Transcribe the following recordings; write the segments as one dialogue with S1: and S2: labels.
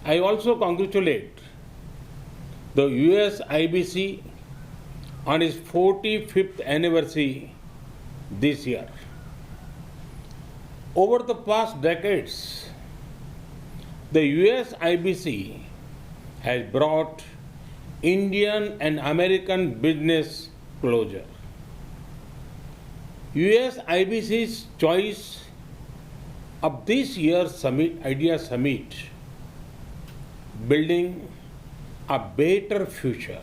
S1: I also congratulate the US IBC on its 45th anniversary this year. Over the past decades, the US IBC has brought Indian and American business closer. US IBC's choice of this year's Idea Summit, building a better future,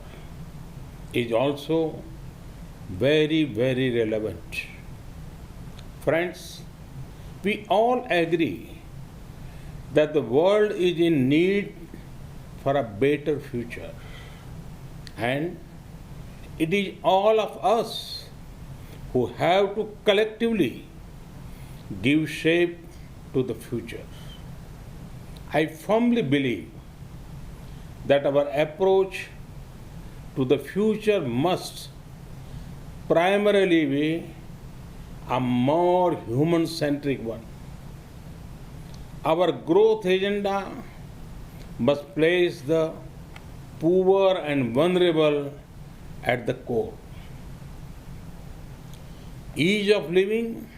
S1: is also very, very relevant. Friends, we all agree that the world is in need for a better future, and it is all of us who have to collectively give shape to the future. I firmly believe that our approach to the future must primarily be a more human-centric one. Our growth agenda must place the poor and vulnerable at the core. Ease of living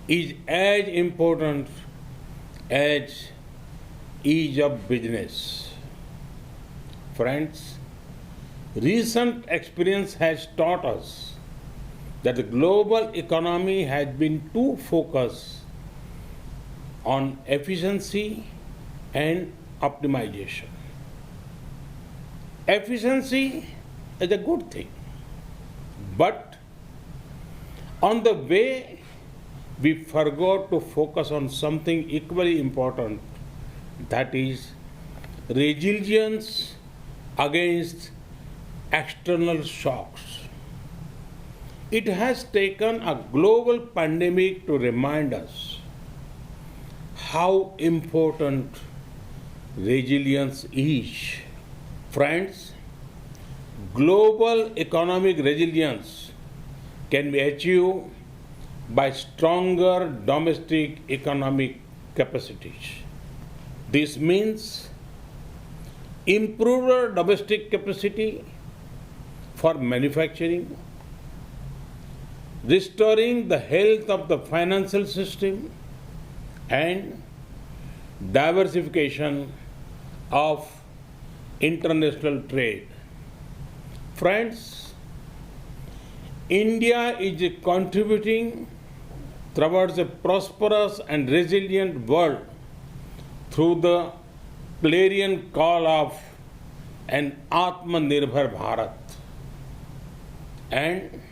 S1: is as important as ease of business. Friends, recent experience has taught us that the global economy has been too focused on efficiency and optimization. Efficiency is a good thing, but on the way we forgot to focus on something equally important, that is resilience against external shocks. It has taken a global pandemic to remind us how important resilience is. Friends, global economic resilience can be achieved by stronger domestic economic capacities. This means improved domestic capacity for manufacturing, restoring the health of the financial system, and diversification of international trade. Friends, India is contributing towards a prosperous and resilient world through the clarion call of an Atmanirbhar Bharat. And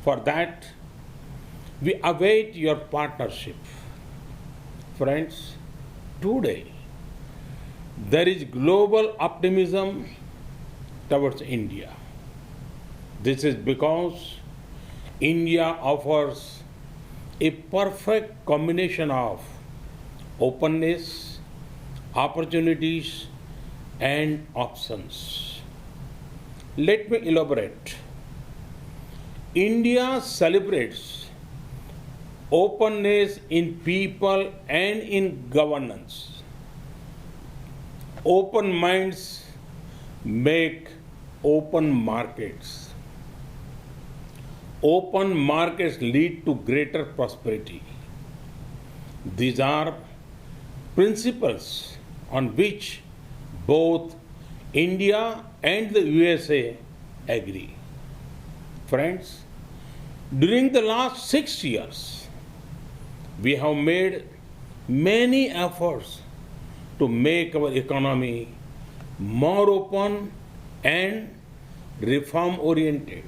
S1: for that, we await your partnership. Friends, today there is global optimism towards India. This is because India offers a perfect combination of openness, opportunities, and options. Let me elaborate. India celebrates openness in people and in governance. Open minds make open markets. Open markets lead to greater prosperity. These are principles on which both India and the USA agree. Friends, during the last 6 years, we have made many efforts to make our economy more open and reform-oriented.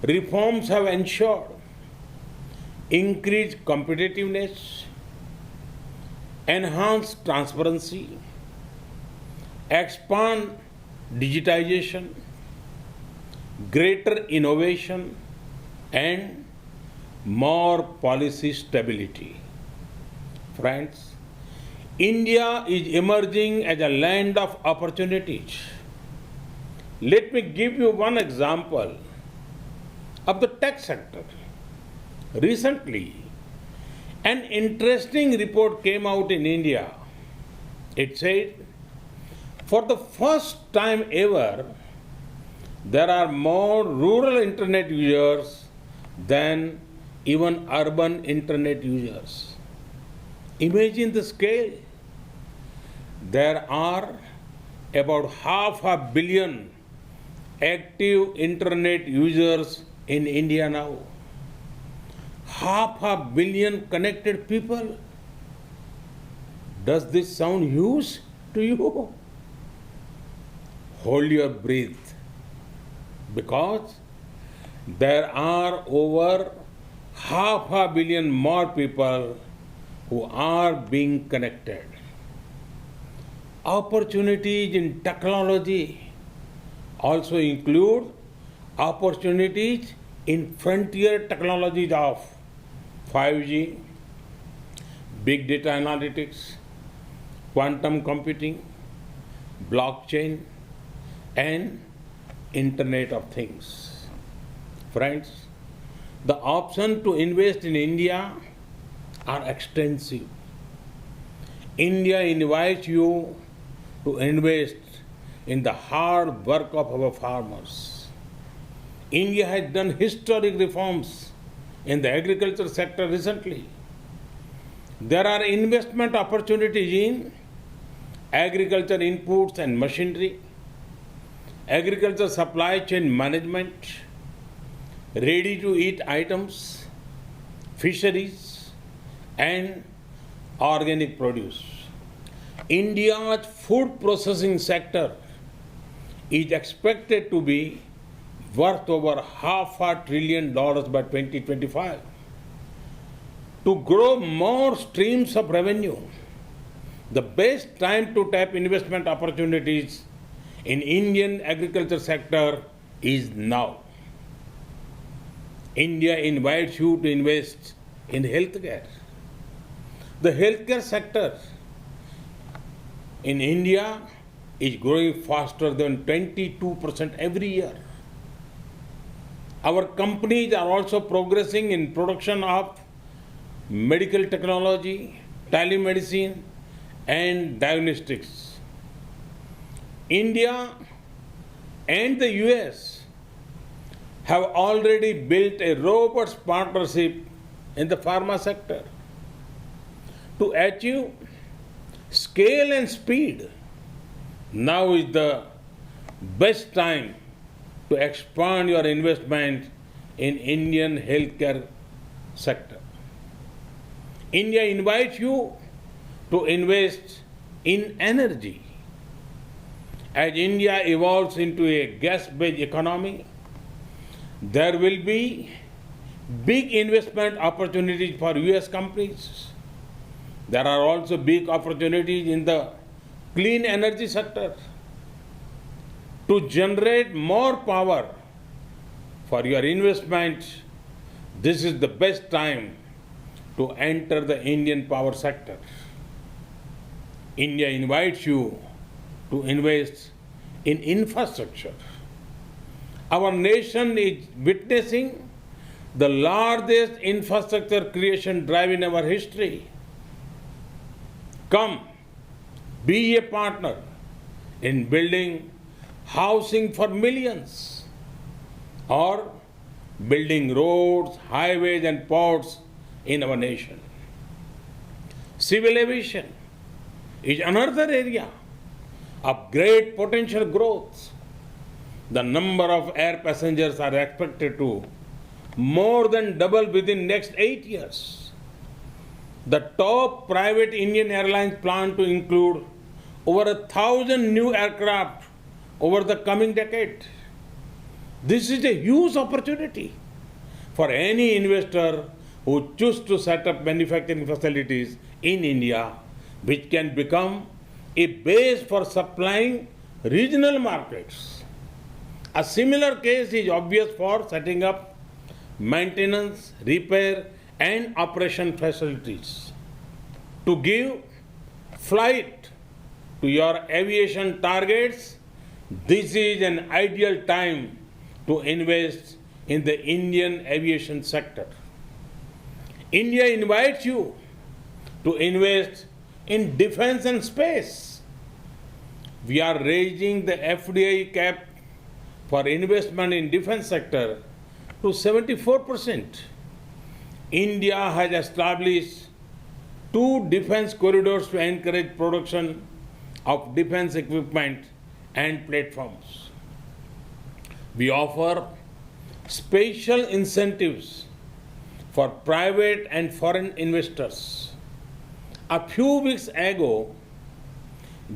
S1: Reforms have ensured increased competitiveness, enhanced transparency, expand digitization, greater innovation, and more policy stability. Friends, India is emerging as a land of opportunities. Let me give you one example of the tech sector. Recently, an interesting report came out in India It said, for the first time ever, there are more rural internet users than even urban internet users. Imagine the scale. There are about 500 million active internet users in India now. 500 million connected people. Does this sound huge to you? Hold your breath, because there are over 500 million more people who are being connected. Opportunities in technology also include opportunities in frontier technologies of 5G, big data analytics, quantum computing, blockchain, and Internet of Things. Friends, the options to invest in India are extensive. India invites you to invest in the hard work of our farmers. India has done historic reforms in the agriculture sector recently. There are investment opportunities in agriculture inputs and machinery, agriculture supply chain management, ready-to-eat items, fisheries, and organic produce. India's food processing sector is expected to be worth over $500 billion by 2025. To grow more streams of revenue, the best time to tap investment opportunities in Indian agriculture sector is now. India invites you to invest in healthcare. The healthcare sector in India is growing faster than 22% every year. Our companies are also progressing in production of medical technology, telemedicine, and diagnostics. India and the US have already built a robust partnership in the pharma sector. To achieve scale and speed, now is the best time to expand your investment in Indian healthcare sector. India invites you to invest in energy. As India evolves into a gas-based economy, there will be big investment opportunities for US companies. There are also big opportunities in the clean energy sector. To generate more power for your investment, this is the best time to enter the Indian power sector. India invites you to invest in infrastructure. Our nation is witnessing the largest infrastructure creation drive in our history. Come, be a partner in building housing for millions, or building roads, highways, and ports in our nation. Civil aviation is another area of great potential growth. The number of air passengers are expected to more than double within next 8 years. The top private Indian airlines plan to include over 1,000 new aircraft over the coming decade. This is a huge opportunity for any investor who chooses to set up manufacturing facilities in India, which can become a base for supplying regional markets. A similar case is obvious for setting up maintenance, repair, and operation facilities. To give flight to your aviation targets, this is an ideal time to invest in the Indian aviation sector. India invites you to invest in defense and space. We are raising the FDI cap for investment in defense sector to 74%. India has established 2 defense corridors to encourage production of defense equipment and platforms. We offer special incentives for private and foreign investors. A few weeks ago,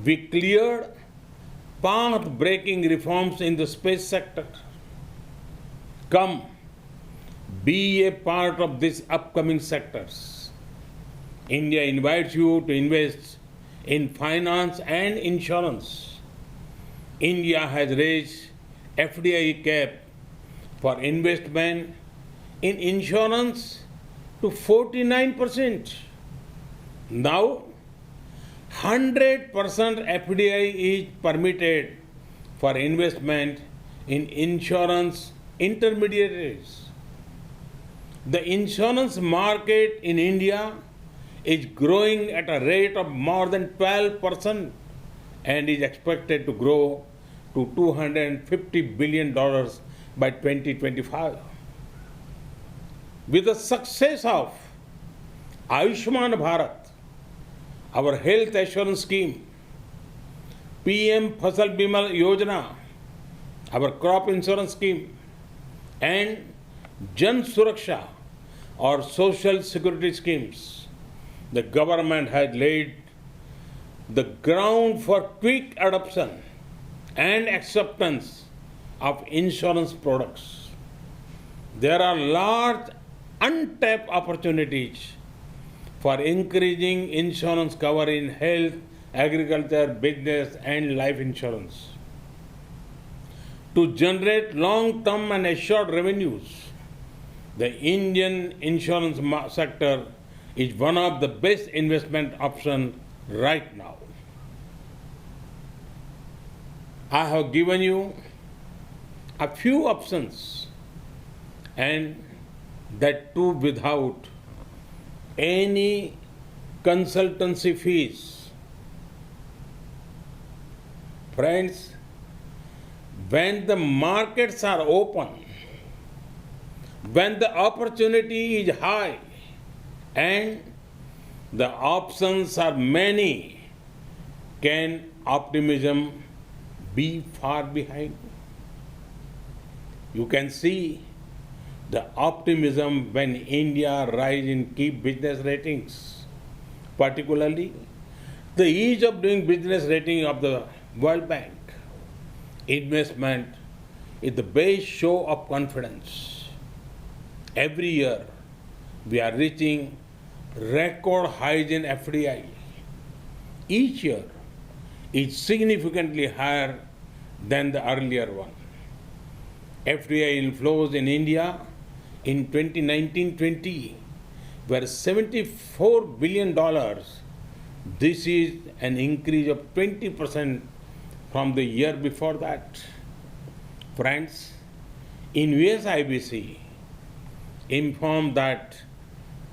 S1: we cleared path-breaking reforms in the space sector. Come, be a part of these upcoming sectors. India invites you to invest in finance and insurance. India has raised FDI cap for investment in insurance to 49%. Now, 100% FDI is permitted for investment in insurance intermediaries. The insurance market in India is growing at a rate of more than 12% and is expected to grow to $250 billion by 2025. With the success of Ayushman Bharat, our health assurance scheme, PM Fasal Bima Yojana, our crop insurance scheme, and Jan Suraksha, or social security schemes, the government has laid the ground for quick adoption and acceptance of insurance products. There are large untapped opportunities for increasing insurance cover in health, agriculture, business, and life insurance. To generate long-term and assured revenues, the Indian insurance sector is one of the best investment options right now. I have given you a few options, and that too without any consultancy fees. Friends, when the markets are open, when the opportunity is high and the options are many, can optimism be far behind? You can see the optimism when India rise in key business ratings, particularly the ease of doing business rating of the World Bank. Investment is the best show of confidence. Every year, we are reaching record highs in FDI. Each year is significantly higher than the earlier one. FDI inflows in India in 2019-20 were $74 billion. This is an increase of 20% from the year before that. Friends, in USIBC informed that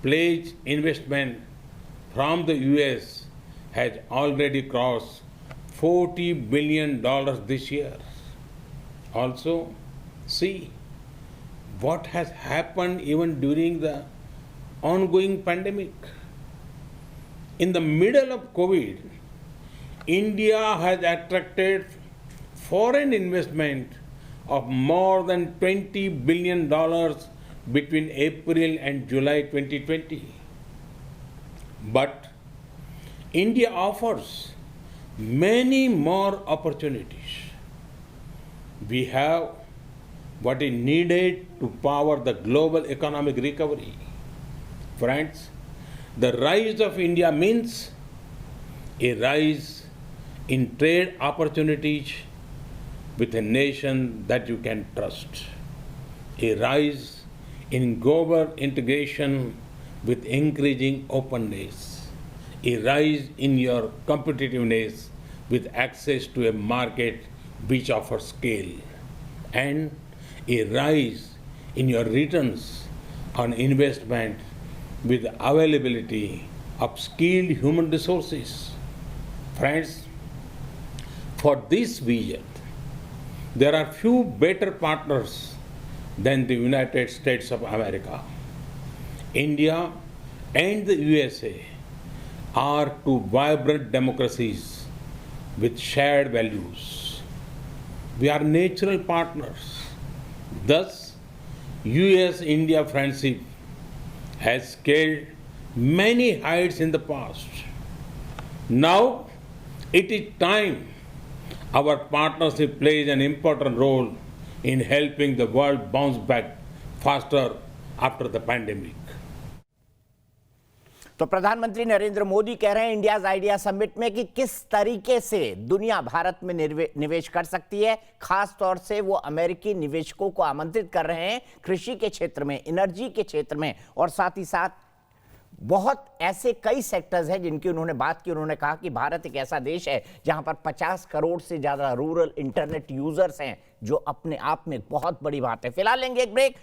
S1: pledged investment from the US has already crossed $40 billion this year. Also, see what has happened even during the ongoing pandemic. In the middle of COVID, India has attracted foreign investment of more than $20 billion between April and July 2020. But India offers many more opportunities. We have what is needed to power the global economic recovery. Friends, the rise of India means a rise in trade opportunities with a nation that you can trust, a rise in global integration with increasing openness, a rise in your competitiveness with access to a market which offers scale, and a rise in your returns on investment with availability of skilled human resources. Friends, for this vision, there are few better partners than the United States of America. India and the USA are two vibrant democracies with shared values. We are natural partners. Thus, US-India friendship has scaled many heights in the past. Now, it is time our partnership plays an important role in helping the world bounce back faster after the pandemic.
S2: तो प्रधानमंत्री नरेंद्र मोदी कह रहे हैं India's idea summit में कि किस तरीके से दुनिया भारत में निवेश कर सकती है। खास तौर से वो अमेरिकी निवेशकों को आमंत्रित कर रहे हैं कृषि के क्षेत्र में, एनर्जी के क्षेत्र में, और साथ ही साथ बहुत ऐसे कई सेक्टर्स हैं जिनकी उन्होंने बात की। उन्होंने कहा कि भारत एक ऐसा देश है जहां पर 50 करोड़ से ज्यादा रूरल इंटरनेट यूजर्स हैं, जो अपने आप में बहुत बड़ी बात है। फिलहाल लेंगे एक ब्रेक।